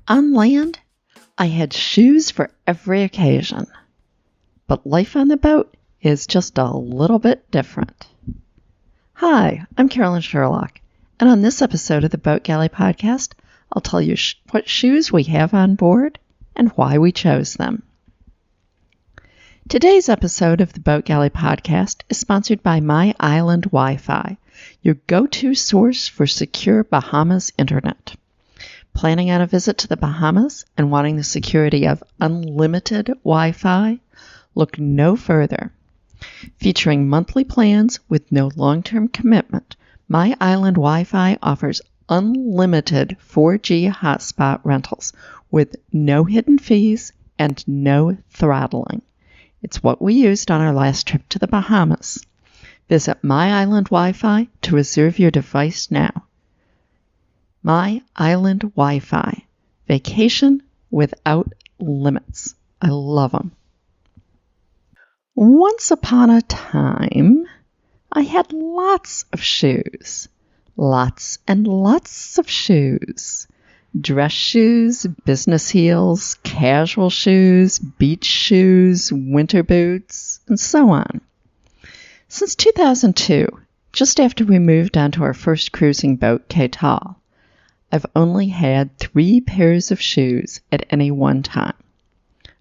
On land, I had shoes for every occasion, but life on the boat is just a little bit different. Hi, I'm Carolyn Sherlock, and on this episode of the Boat Galley Podcast, I'll tell you what shoes we have on board and why we chose them. Today's episode of the Boat Galley Podcast is sponsored by My Island Wi-Fi, your go-to source for secure Bahamas internet. Planning on a visit to the Bahamas and wanting the security of unlimited Wi-Fi? Look no further. Featuring monthly plans with no long-term commitment, My Island Wi-Fi offers unlimited 4G hotspot rentals with no hidden fees and no throttling. It's what we used on our last trip to the Bahamas. Visit My Island Wi-Fi to reserve your device now. My Island Wi-Fi. Vacation without limits. I love them. Once upon a time, I had lots of shoes. Lots and lots of shoes. Dress shoes, business heels, casual shoes, beach shoes, winter boots, and so on. Since 2002, just after we moved onto our first cruising boat, K-Tal, I've only had 3 pairs of shoes at any one time.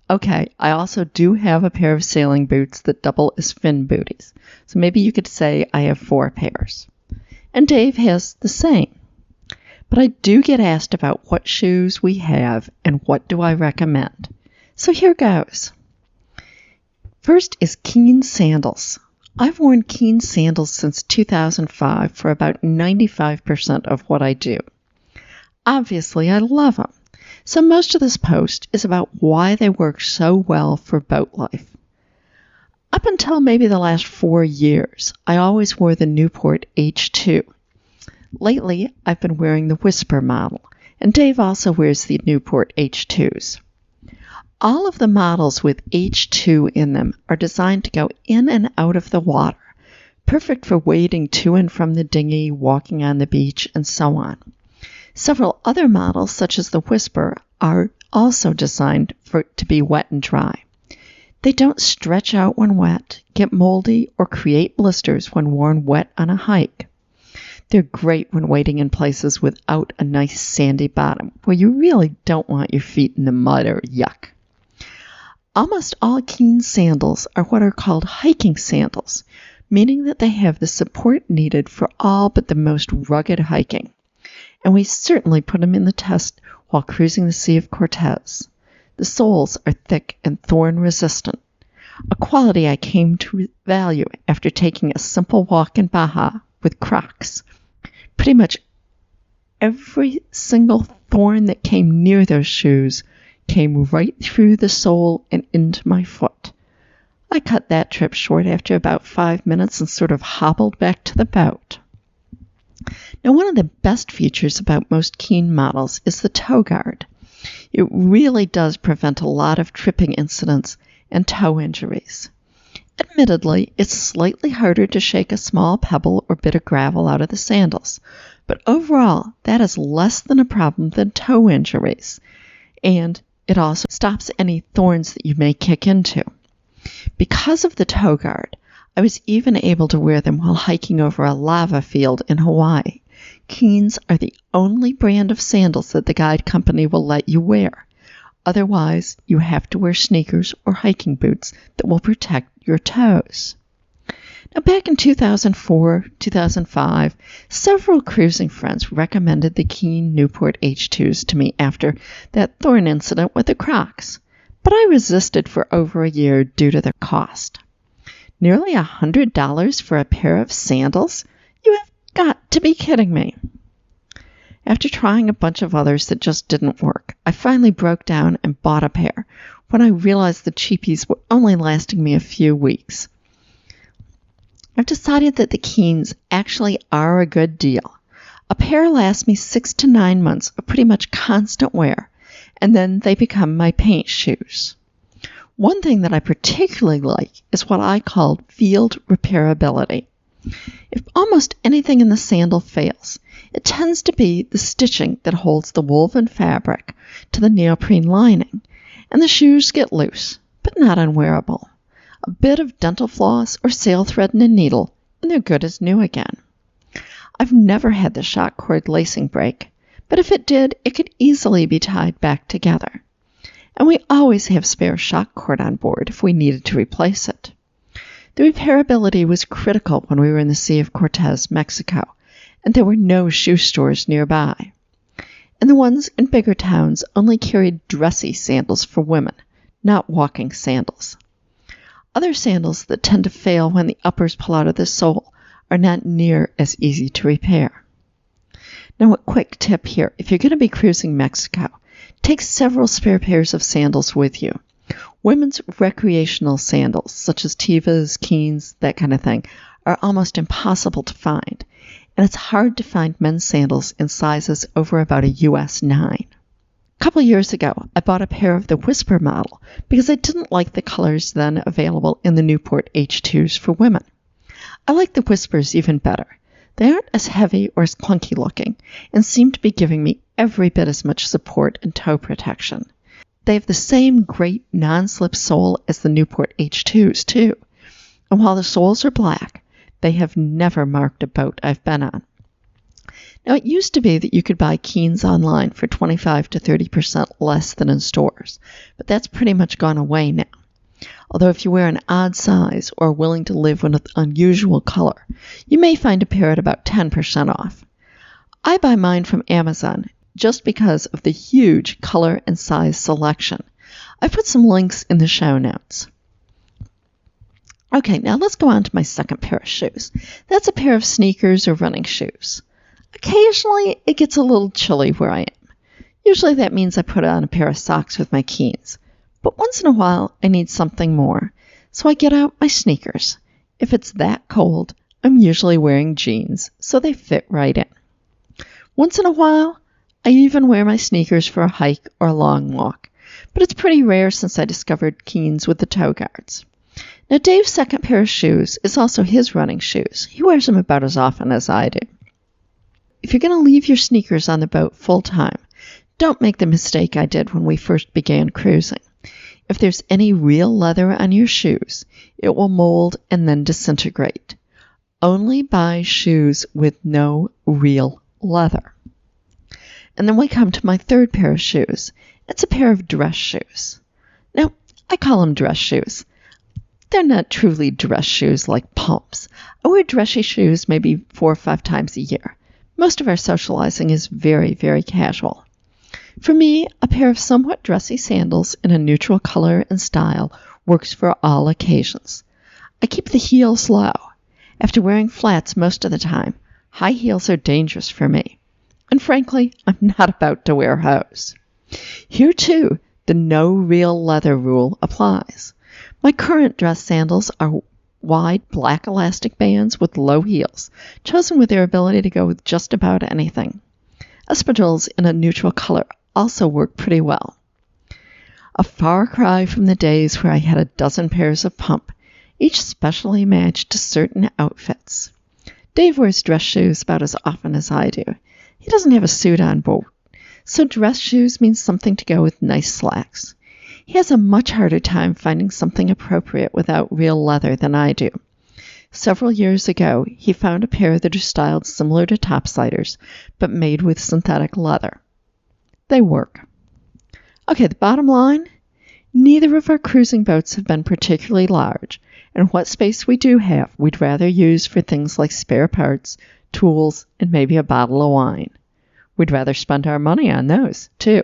Okay, I also do have a pair of sailing boots that double as fin booties, so maybe you could say I have 4 pairs. And Dave has the same. But I do get asked about what shoes we have and what do I recommend. So here goes. First is WhyKeen Sandals. I've worn WhyKeen Sandals since 2005 for about 95% of what I do. Obviously, I love them. So most of this post is about why they work so well for boat life. Up until maybe the last 4 years, I always wore the Newport H2. Lately, I've been wearing the Whisper model, and Dave also wears the Newport H2s. All of the models with H2 in them are designed to go in and out of the water, perfect for wading to and from the dinghy, walking on the beach, and so on. Several other models, such as the Whisper, are also designed to be wet and dry. They don't stretch out when wet, get moldy, or create blisters when worn wet on a hike. They're great when wading in places without a nice sandy bottom, where you really don't want your feet in the mud or yuck. Almost all WhyKeen sandals are what are called hiking sandals, meaning that they have the support needed for all but the most rugged hiking. And we certainly put them in the test while cruising the Sea of Cortez. The soles are thick and thorn-resistant, a quality I came to value after taking a simple walk in Baja with Crocs. Pretty much every single thorn that came near those shoes came right through the sole and into my foot. I cut that trip short after about 5 minutes and sort of hobbled back to the boat. Now, one of the best features about most WhyKeen models is the toe guard. It really does prevent a lot of tripping incidents and toe injuries. Admittedly, it's slightly harder to shake a small pebble or bit of gravel out of the sandals, but overall, that is less than a problem than toe injuries, and it also stops any thorns that you may kick into. Because of the toe guard, I was even able to wear them while hiking over a lava field in Hawaii. WhyKeens are the only brand of sandals that the guide company will let you wear. Otherwise, you have to wear sneakers or hiking boots that will protect your toes. Now, back in 2004, 2005, several cruising friends recommended the WhyKeen Newport H2s to me after that thorn incident with the Crocs, but I resisted for over a year due to their cost. Nearly $100 for a pair of sandals? You have got to be kidding me. After trying a bunch of others that just didn't work, I finally broke down and bought a pair when I realized the cheapies were only lasting me a few weeks. I've decided that the WhyKeens actually are a good deal. A pair lasts me 6 to 9 months of pretty much constant wear, and then they become my paint shoes. One thing that I particularly like is what I call field repairability. If almost anything in the sandal fails, it tends to be the stitching that holds the woven fabric to the neoprene lining, and the shoes get loose, but not unwearable. A bit of dental floss or sail thread and a needle, and they're good as new again. I've never had the shock cord lacing break, but if it did, it could easily be tied back together. And we always have spare shock cord on board if we needed to replace it. The repairability was critical when we were in the Sea of Cortez, Mexico, and there were no shoe stores nearby. And the ones in bigger towns only carried dressy sandals for women, not walking sandals. Other sandals that tend to fail when the uppers pull out of the sole are not near as easy to repair. Now, a quick tip here. If you're going to be cruising Mexico, take several spare pairs of sandals with you. Women's recreational sandals, such as Tevas, Keens, that kind of thing, are almost impossible to find, and it's hard to find men's sandals in sizes over about a US 9. A couple years ago, I bought a pair of the Whisper model because I didn't like the colors then available in the Newport H2s for women. I like the Whispers even better. They aren't as heavy or as clunky looking and seem to be giving me every bit as much support and toe protection. They have the same great non-slip sole as the Newport H2s too, and while the soles are black, they have never marked a boat I've been on. Now, it used to be that you could buy Keens online for 25 to 30% less than in stores, but that's pretty much gone away now. Although if you wear an odd size or are willing to live with an unusual color, you may find a pair at about 10% off. I buy mine from Amazon just because of the huge color and size selection. I put some links in the show notes. Okay, now let's go on to my second pair of shoes. That's a pair of sneakers or running shoes. Occasionally, it gets a little chilly where I am. Usually that means I put on a pair of socks with my Keens. But once in a while, I need something more, so I get out my sneakers. If it's that cold, I'm usually wearing jeans, so they fit right in. Once in a while, I even wear my sneakers for a hike or a long walk, but it's pretty rare since I discovered Keens with the toe guards. Now, Dave's second pair of shoes is also his running shoes. He wears them about as often as I do. If you're going to leave your sneakers on the boat full time, don't make the mistake I did when we first began cruising. If there's any real leather on your shoes, it will mold and then disintegrate. Only buy shoes with no real leather. And then we come to my third pair of shoes. It's a pair of dress shoes. Now, I call them dress shoes. They're not truly dress shoes like pumps. I wear dressy shoes maybe 4 or 5 times a year. Most of our socializing is very, very casual. For me, a pair of somewhat dressy sandals in a neutral color and style works for all occasions. I keep the heels low. After wearing flats most of the time, high heels are dangerous for me. And frankly, I'm not about to wear hose. Here too, the no real leather rule applies. My current dress sandals are wide black elastic bands with low heels, chosen with their ability to go with just about anything. Espadrilles in a neutral color also work pretty well. A far cry from the days where I had a dozen pairs of pump, each specially matched to certain outfits. Dave wears dress shoes about as often as I do. He doesn't have a suit on board, so dress shoes means something to go with nice slacks. He has a much harder time finding something appropriate without real leather than I do. Several years ago, he found a pair that are styled similar to topsiders, but made with synthetic leather. They work. Okay, the bottom line, neither of our cruising boats have been particularly large, and what space we do have, we'd rather use for things like spare parts, tools, and maybe a bottle of wine. We'd rather spend our money on those, too.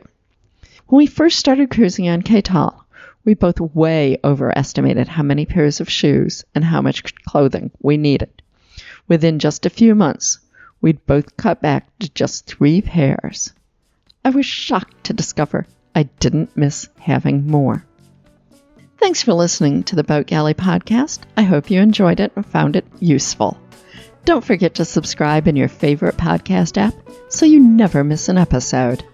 When we first started cruising on Catal, we both way overestimated how many pairs of shoes and how much clothing we needed. Within just a few months, we'd both cut back to just 3 pairs. I was shocked to discover I didn't miss having more. Thanks for listening to the Boat Galley podcast. I hope you enjoyed it and found it useful. Don't forget to subscribe in your favorite podcast app so you never miss an episode.